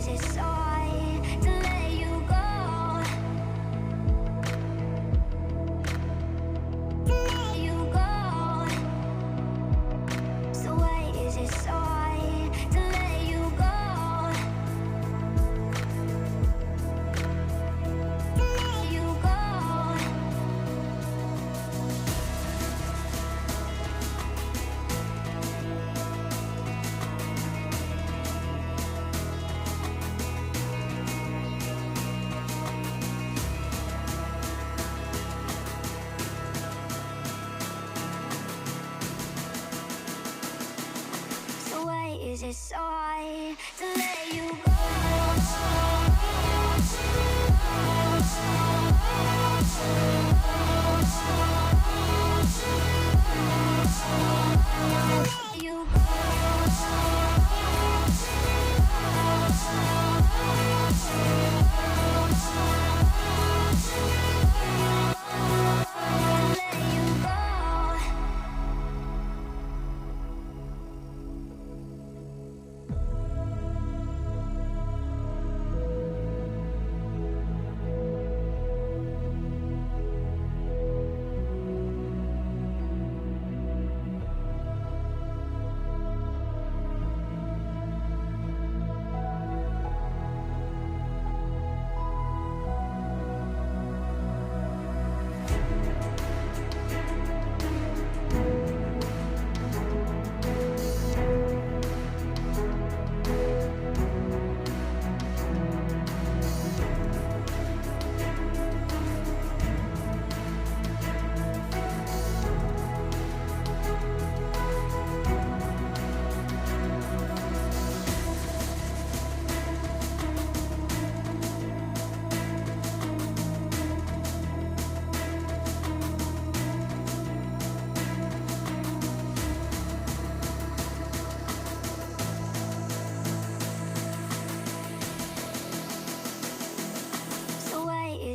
Is it so hard to let you go? Let you go.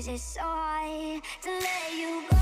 Is it so hard to let you go?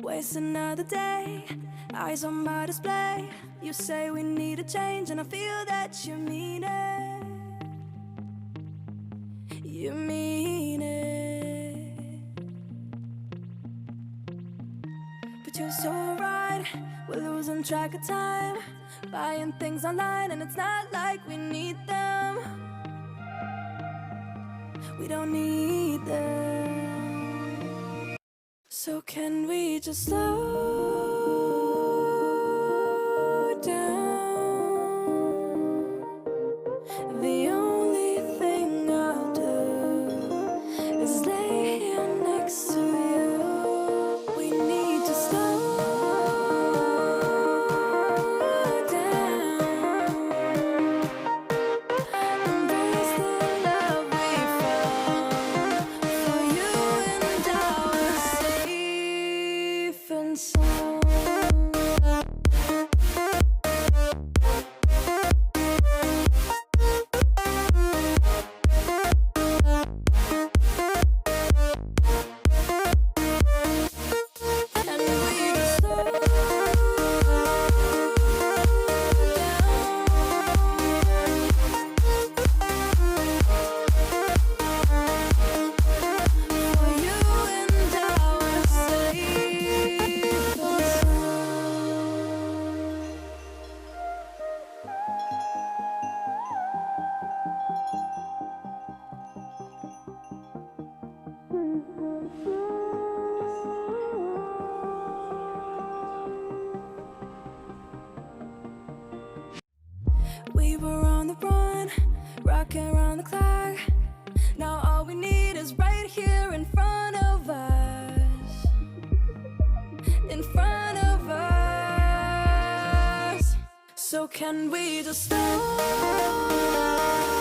Waste another day, eyes on my display. You say we need a change and I feel that you mean it. You mean it. But you're so right, we're losing track of time, buying things online and it's not like we need them. We don't need them. So can we just slow down? The only thing I'll do is lay here next to you. We need to slow down. Embrace the love we found. For you and I were safe and sound. We were on the run, rocking around the clock. Now all we need is right here in front of us. In front of us. So can we just stop?